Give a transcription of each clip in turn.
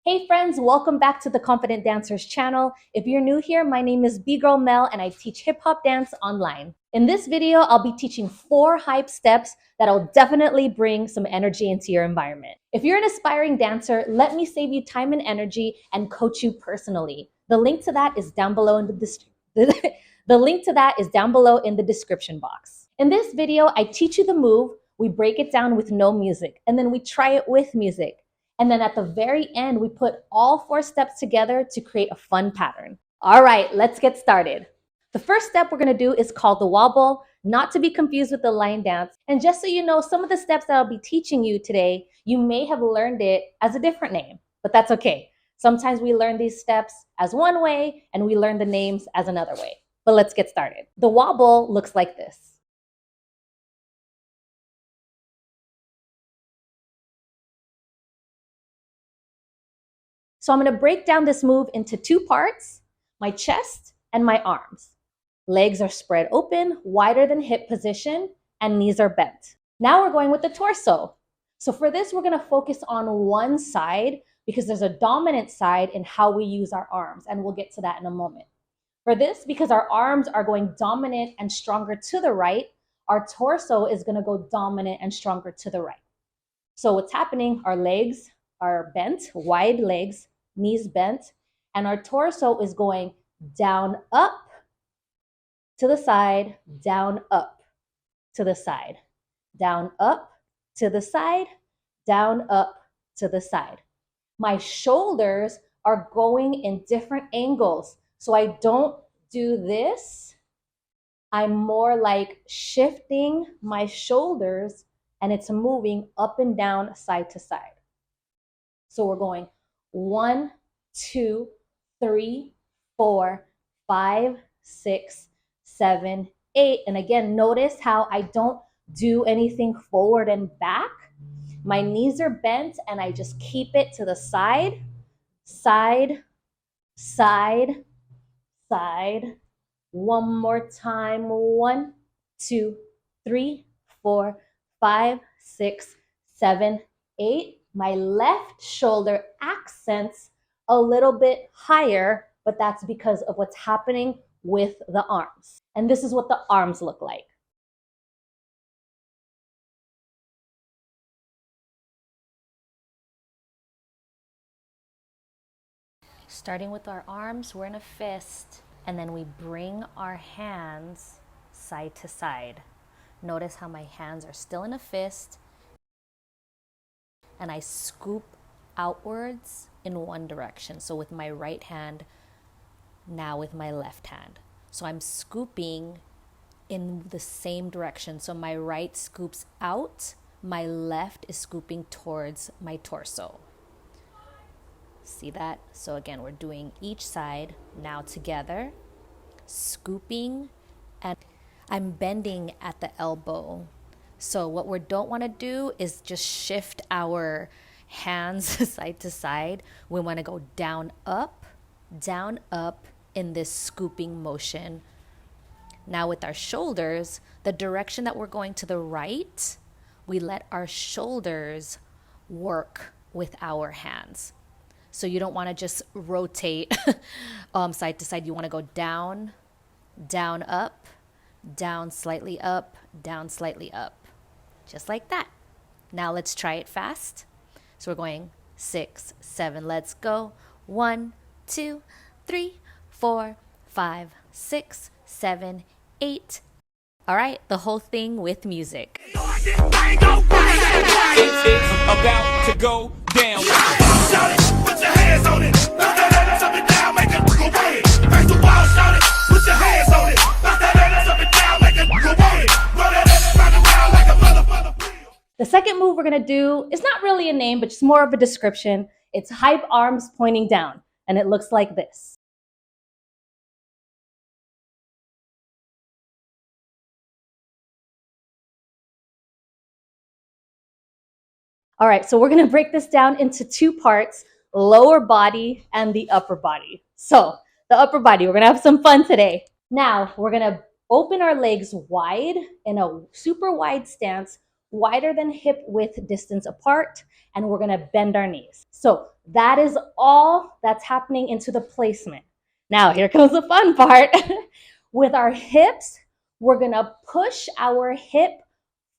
Hey friends, welcome back to the Confident Dancers channel. If you're new here, my name is B-Girl Mel and I teach hip hop dance online. In this video, I'll be teaching 4 hype steps that'll definitely bring some energy into your environment. If you're an aspiring dancer, let me save you time and energy and coach you personally. The link to that is down below in the link to that is down below in the description box. In this video, I teach you the move, we break it down with no music, and then we try it with music. And then at the very end, we put all 4 steps together to create a fun pattern. All right, let's get started. The first step we're gonna do is called the wobble, not to be confused with the line dance. And just so you know, some of the steps that I'll be teaching you today, you may have learned it as a different name, but that's okay. Sometimes we learn these steps as one way and we learn the names as another way. But let's get started. The wobble looks like this. So I'm gonna break down this move into 2 parts, my chest and my arms. Legs are spread open, wider than hip position, and knees are bent. Now we're going with the torso. So for this, we're gonna focus on one side because there's a dominant side in how we use our arms, and we'll get to that in a moment. For this, because our arms are going dominant and stronger to the right, our torso is gonna go dominant and stronger to the right. So what's happening, our legs are bent, wide legs, knees bent, and our torso is going down, up, to the side, down, up, to the side, down, up, to the side, down, up, to the side. My shoulders are going in different angles. So I don't do this. I'm more like shifting my shoulders and it's moving up and down, side to side. So we're going 1, 2, 3, 4, 5, 6, 7, 8. And again, notice how I don't do anything forward and back. My knees are bent and I just keep it to the side, side, side, side. One more time. 1, 2, 3, 4, 5, 6, 7, 8. My left shoulder accents a little bit higher, but that's because of what's happening with the arms. And this is what the arms look like. Starting with our arms, we're in a fist, and then we bring our hands side to side. Notice how my hands are still in a fist, and I scoop outwards in one direction. So with my right hand, now with my left hand. So I'm scooping in the same direction. So my right scoops out, my left is scooping towards my torso. See that? So again, we're doing each side now together, scooping, and I'm bending at the elbow. So what we don't want to do is just shift our hands side to side. We want to go down, up in this scooping motion. Now with our shoulders, the direction that we're going to the right, we let our shoulders work with our hands. So you don't want to just rotate side to side. You want to go down, down, up, down, slightly up, down, slightly up. Just like that. Now let's try it fast. So we're going 6, 7, let's go. 1, 2, 3, 4, 5, 6, 7, 8. All right, the whole thing with music. It's about to go down. Shout it, put your hands on it. Put that ass up and down, make it go away. Face the wall, shout it, put your hands on it. Put that ass up and down, make it go away. Run that ass round and round like a motherfucker wheel. The second move we're gonna do is not really a name, but just more of a description. It's hype arms pointing down, and it looks like this. All right, so we're gonna break this down into 2 parts, lower body and the upper body. So the upper body, we're gonna have some fun today. Now we're gonna open our legs wide in a super wide stance wider than hip width distance apart, and we're gonna bend our knees. So that is all that's happening into the placement. Now, here comes the fun part. With our hips, we're gonna push our hip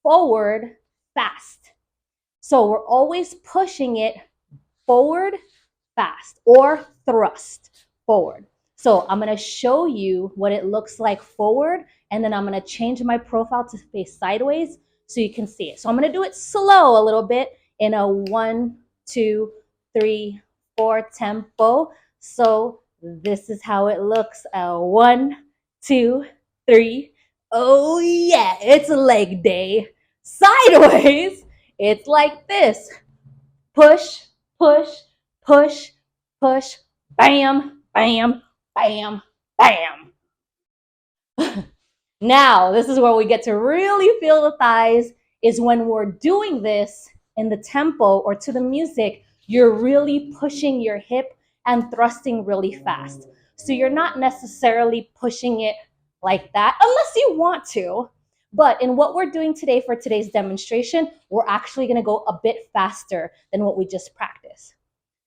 forward fast. So we're always pushing it forward fast or thrust forward. So I'm gonna show you what it looks like forward, and then I'm gonna change my profile to face sideways so you can see it. So I'm gonna do it slow a little bit in a 1, 2, 3, 4 tempo. So this is how it looks. 1, 2, 3. Oh yeah, it's leg day. Sideways, it's like this. Push, push, push, push, bam, bam, bam, bam. Now, this is where we get to really feel the thighs, is when we're doing this in the tempo or to the music, you're really pushing your hip and thrusting really fast. So you're not necessarily pushing it like that, unless you want to. But in what we're doing today for today's demonstration, we're actually gonna go a bit faster than what we just practiced.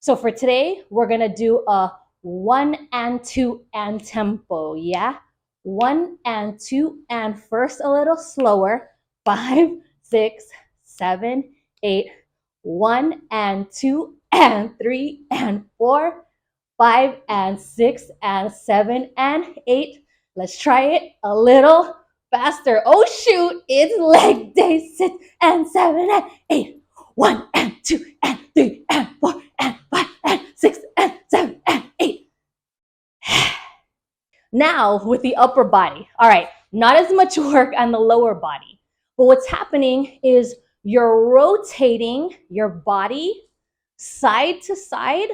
So for today, we're gonna do a 1 and 2 and tempo, yeah? 1 and 2 and first a little slower. 5, 6, 7, 8. 1 and 2 and 3 and 4, 5 and 6 and 7 and 8. Let's try it a little faster. Oh shoot, it's leg day. 6 and 7 and 8. 1 and 2 and 3 and 4 and 5 and 6 and 7 and 8. Now with the upper body. All right, not as much work on the lower body. But what's happening is you're rotating your body side to side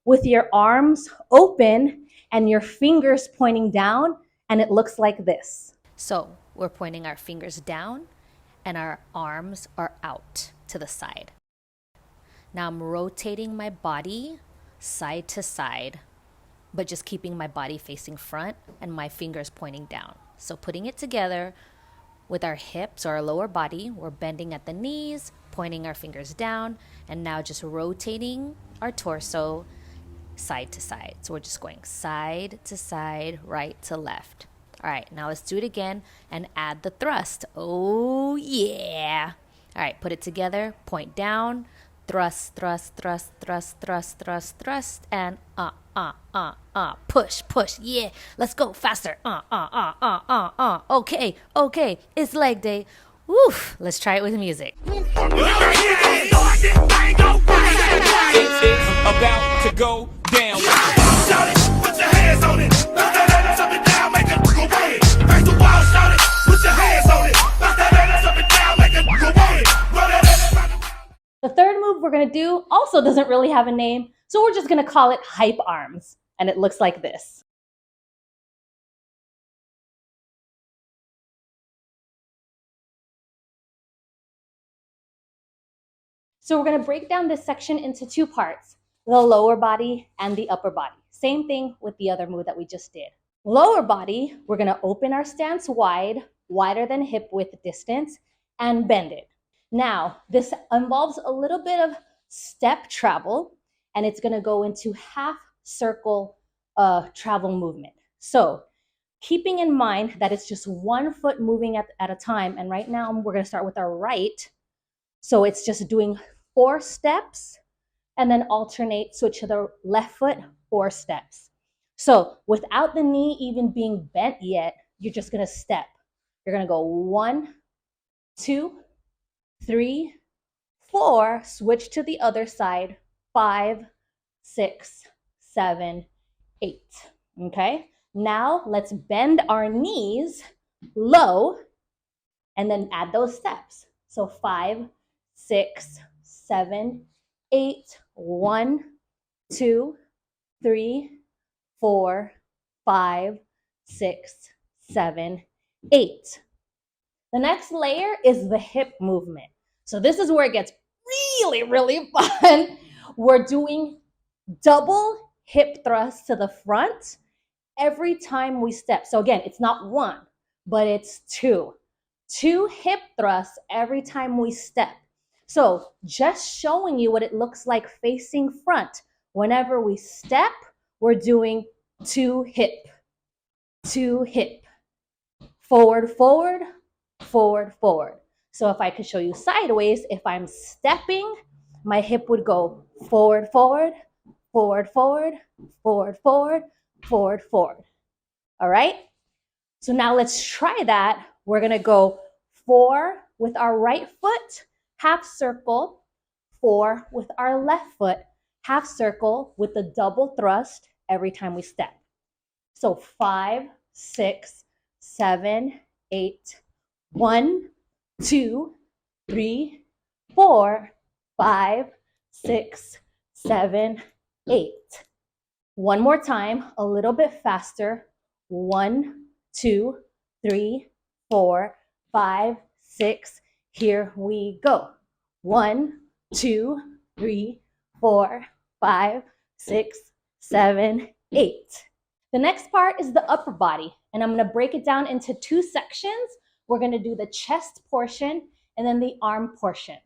with your arms open and your fingers pointing down, and it looks like this. So we're pointing our fingers down and our arms are out to the side. Now I'm rotating my body side to side, but just keeping my body facing front and my fingers pointing down. So putting it together with our hips or our lower body, we're bending at the knees, pointing our fingers down, and now just rotating our torso side to side. So we're just going side to side, right to left. All right, now let's do it again and add the thrust. Oh yeah. All right, put it together, point down, thrust, thrust, thrust, thrust, thrust, thrust, thrust, and push, push, yeah, let's go faster, okay, okay, it's leg day, woof, let's try it with music. It's about to go down. Shout it, put your hands on it. Bounce that ass up and down, make it go away. Face the wall, shout it, put your hands on it. Bounce that ass up and down, make it go away. Run that ass around. The third move we're gonna do also doesn't really have a name, so we're just gonna call it hype arms, and it looks like this. So we're gonna break down this section into two parts, the lower body and the upper body. Same thing with the other move that we just did. Lower body, we're gonna open our stance wide, wider than hip width distance, and bend it. Now, this involves a little bit of step travel, and it's gonna go into half circle travel movement. So keeping in mind that it's just 1 foot moving at a time, and right now we're gonna start with our right. So it's just doing 4 steps and then alternate, switch to the left foot, 4 steps. So without the knee even being bent yet, you're just gonna step. You're gonna go 1, 2, 3, 4, switch to the other side, 5, 6, 7, 8. Okay, now let's bend our knees low and then add those steps. So 5, 6, 7, 8, 1, 2, 3, 4, 5, 6, 7, 8. The next layer is the hip movement. So this is where it gets really, really fun. We're doing double hip thrusts to the front every time we step. So again, it's not 1, but it's 2. 2 hip thrusts every time we step. So just showing you what it looks like facing front. Whenever we step, we're doing 2 hip, 2 hip, forward, forward, forward, forward. So if I could show you sideways, if I'm stepping, my hip would go forward, forward, forward, forward, forward, forward, forward, forward. All right? So now let's try that. We're gonna go 4 with our right foot, half circle, 4 with our left foot, half circle with the double thrust every time we step. So 5, 6, 7, 8, 1, 2, 3, 4, 5, 6, 7, 8. One more time, a little bit faster. 1, 2, 3, 4, 5, 6. Here we go. 1, 2, 3, 4, 5, 6, 7, 8. The next part is the upper body, and I'm going to break it down into 2 sections. We're going to do the chest portion and then the arm portion.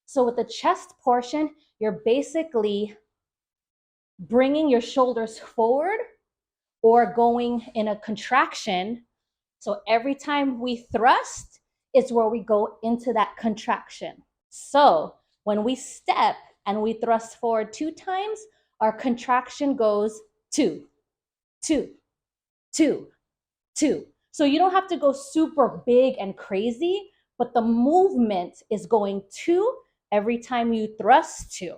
So with the chest portion, you're basically bringing your shoulders forward or going in a contraction. So every time we thrust, it's where we go into that contraction. So when we step and we thrust forward 2 times, our contraction goes 2, 2, 2, 2. So you don't have to go super big and crazy, but the movement is going 2 every time you thrust 2.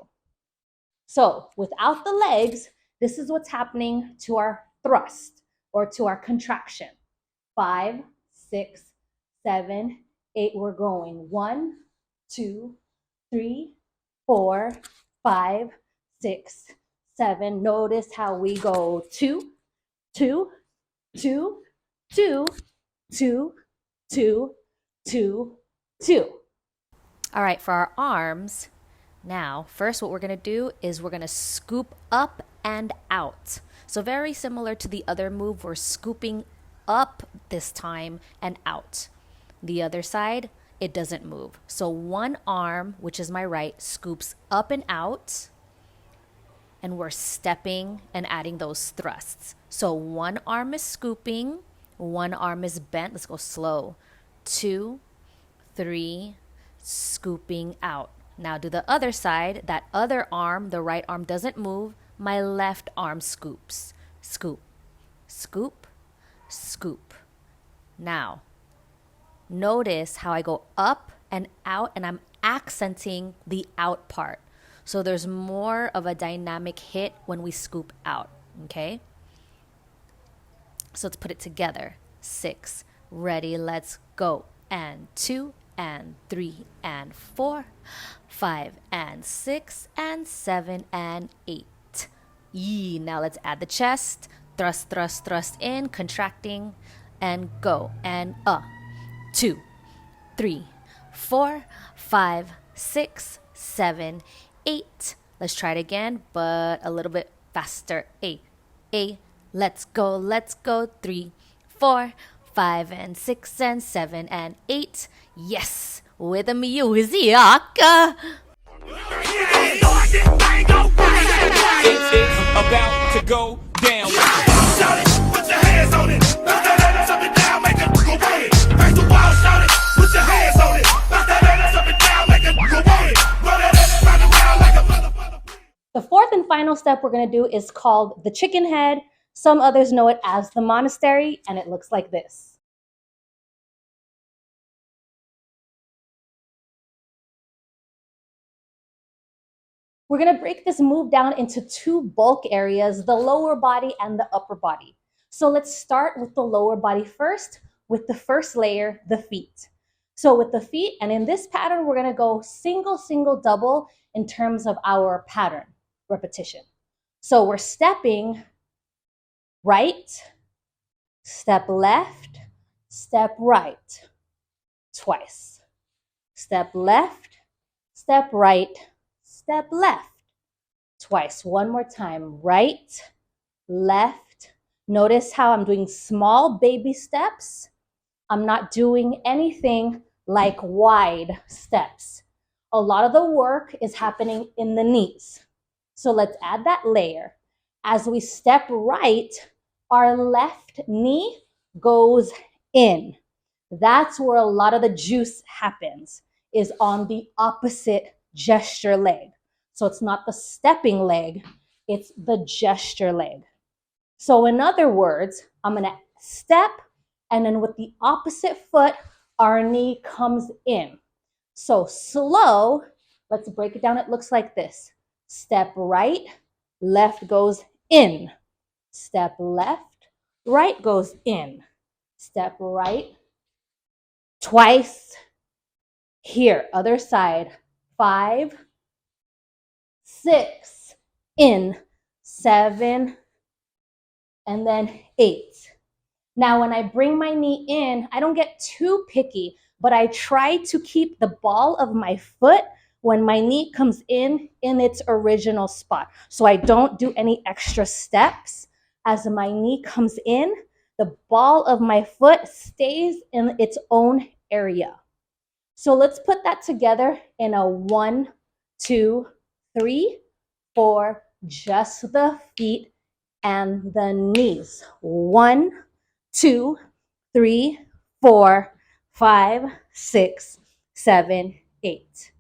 So without the legs, this is what's happening to our thrust or to our contraction. 5, 6, 7, 8. We're going 1, 2, 3, 4, 5, 6, 7. Notice how we go 2, 2, 2, 2, 2, 2, 2, 2. All right, for our arms, now, first what we're going to do is we're going to scoop up and out. So very similar to the other move, we're scooping up this time and out. The other side, it doesn't move. So one arm, which is my right, scoops up and out, and we're stepping and adding those thrusts. So one arm is scooping, one arm is bent. Let's go slow. 2, 3, scooping out. Now do the other side. That other arm, the right arm doesn't move. My left arm scoops. Scoop, scoop, scoop. Now, notice how I go up and out, and I'm accenting the out part. So there's more of a dynamic hit when we scoop out, okay? So let's put it together. 6, ready, let's go. And 2, and 3, and 4, 5, and 6, and 7, and 8. Now let's add the chest. Thrust, thrust, thrust in, contracting, and go. And 2, 3, 4, 5, 6, 7, 8. Let's try it again, but a little bit faster. A. Let's go, let's go. 3, 4, 5, and 6, and 7, and 8. Yes, with a music. It's about to go down. Shout it, put your hands on it. Bounce that ass up and down, make it go away. Face the wall, shout it, put your hands on it. Bounce that ass up and down, make it go away. Run that ass round and round like a motherfucker. The fourth and final step we're going to do is called the chicken head. Some others know it as the monastery, and it looks like this. We're going to break this move down into 2 bulk areas, the lower body and the upper body. So let's start with the lower body first, with the first layer, the feet. So with the feet, and in this pattern, we're going to go single, single, double in terms of our pattern repetition. So we're stepping right, step left, step right, twice. Step left, step right, step left, twice. One more time. Right, left. Notice how I'm doing small baby steps. I'm not doing anything like wide steps. A lot of the work is happening in the knees. So let's add that layer. As we step right, our left knee goes in. That's where a lot of the juice happens, is on the opposite gesture leg. So it's not the stepping leg, it's the gesture leg. So in other words, I'm gonna step, and then with the opposite foot, our knee comes in. So slow, let's break it down. It looks like this. Step right, left goes in. Step left, right goes in. Step right, twice. Here, other side. 5, 6, in. 7, and then 8. Now, when I bring my knee in, I don't get too picky, but I try to keep the ball of my foot when my knee comes in its original spot. So I don't do any extra steps. As my knee comes in, the ball of my foot stays in its own area. So let's put that together in a 1, 2, 3, 4, just the feet and the knees. 1, 2, 3, 4, 5, 6, 7, 8.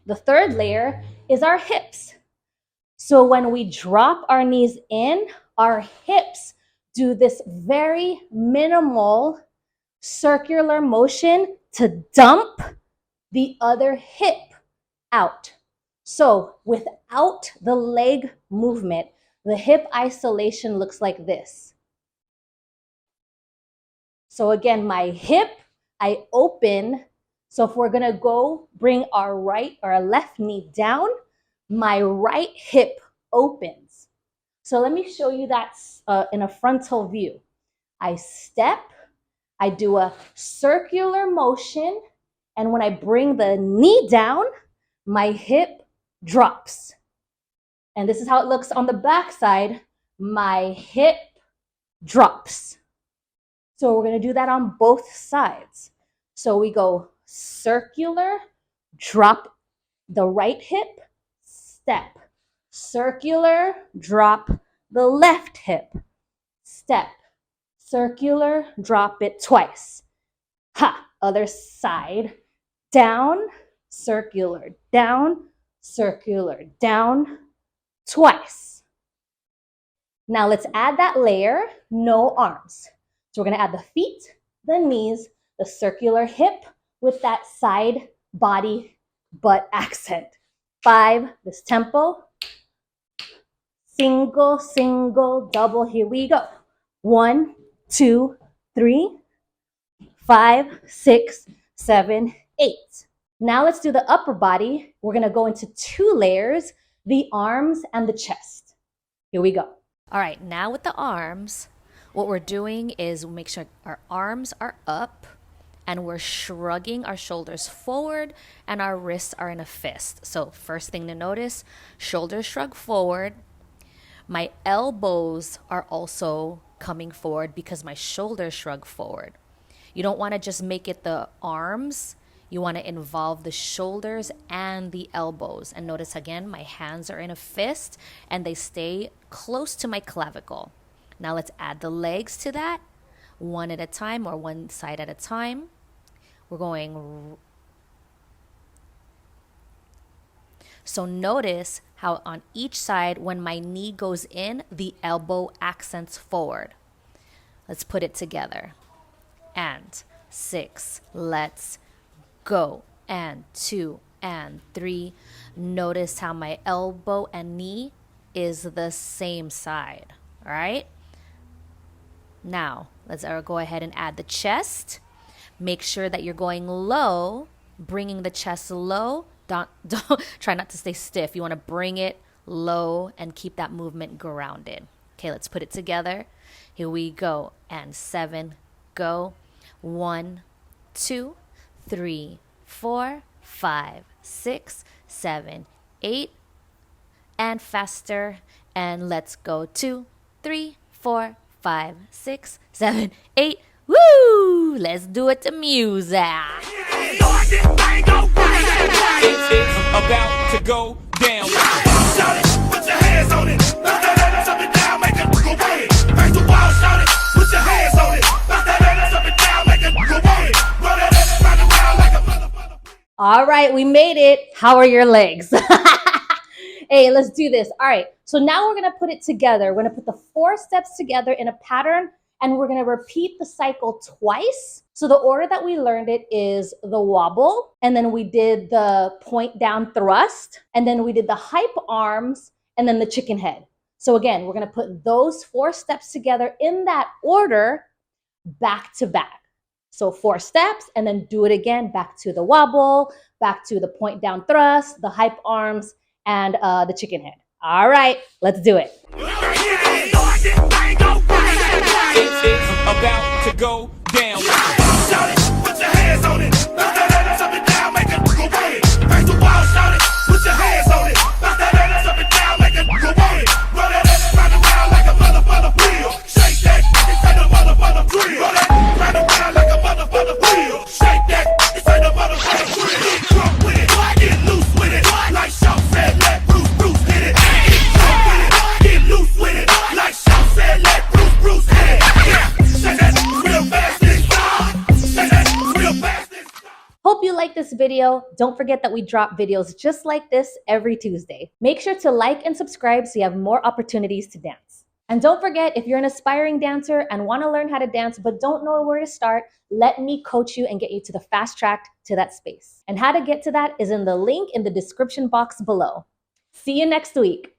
The third layer is our hips. So when we drop our knees in, our hips do this very minimal circular motion to dump the other hip out. So without the leg movement, the hip isolation looks like this. So again, my hip, I open. So if we're gonna go bring our right or our left knee down, my right hip opens. So let me show you that in a frontal view. I step, I do a circular motion, and when I bring the knee down, my hip drops. And this is how it looks on the back side. My hip drops. So we're going to do that on both sides. So we go circular, drop the right hip, step. Circular, drop the left hip, step. Circular, drop it twice. Ha, other side. Down, circular, down, twice. Now let's add that layer, no arms. So we're gonna add the feet, the knees, the circular hip with that side body butt accent. 5, this tempo. Single, single, double, here we go. 1, 2, 3, 5, 6, 7, 8. Now let's do the upper body. We're gonna go into 2 layers, the arms and the chest. Here we go. All right, now with the arms, what we're doing is make sure our arms are up and we're shrugging our shoulders forward and our wrists are in a fist. So first thing to notice, shoulders shrug forward. My elbows are also coming forward because my shoulders shrug forward. You don't want to just make it the arms. You want to involve the shoulders and the elbows. And notice again, my hands are in a fist and they stay close to my clavicle. Now let's add the legs to that, one at a time or one side at a time. We're going. So notice how on each side, when my knee goes in, the elbow accents forward. Let's put it together. And 6, let's go. And 2 and 3. Notice how my elbow and knee is the same side. All right. Now let's go ahead and add the chest. Make sure that you're going low, bringing the chest low. Don't try not to stay stiff. You want to bring it low and keep that movement grounded. Okay, let's put it together. Here we go. And 7, go. 1, 2, 3, 4, 5, 6, 7, 8. And faster. And let's go. 2, 3, 4, 5, 6, 7, 8. Woo! Let's do it to music. It's about to go down. Shout it, put your hands on it. Bounce that ass up and down, make it go away. Face the wall, shout it, put your hands on it. Bounce that ass up and down, make it go away. Run that ass round and round like a motherfucker. All right, we made it. How are your legs? Hey, let's do this. All right, so now we're gonna put it together. We're gonna put the 4 steps together in a pattern, and we're gonna repeat the cycle twice. So the order that we learned it is the wobble, and then we did the point down thrust, and then we did the hype arms, and then the chicken head. So again, we're gonna put those 4 steps together in that order, back to back. So 4 steps, and then do it again, back to the wobble, back to the point down thrust, the hype arms, and the chicken head. All right, let's do it. It's about to go down. Shout it, put your hands on it. Bounce that ass up and down, make it go away. Face the wall, shout it, put your hands on it. Bounce that ass up and down, make it go away. Run that ass round and round like a motherfucker wheel. Shake that, it's ain't a motherfucker drill. Run that round and round like a motherfucker wheel. Shake that, it's ain't a motherfucker drill. Get drunk with it, get loose with it. Like Shaw said, let Bruce hit it. Get drunk with it, get loose with it. Like Shaw said, let Bruce hit it. Yeah, shake that real fast this time. Shake that real fast this time. Hope you like this video. Don't forget that we drop videos just like this every Tuesday. Make sure to like and subscribe so you have more opportunities to dance. And don't forget, if you're an aspiring dancer and want to learn how to dance but don't know where to start, let me coach you and get you to the fast track to that space. And how to get to that is in the link in the description box below. See you next week.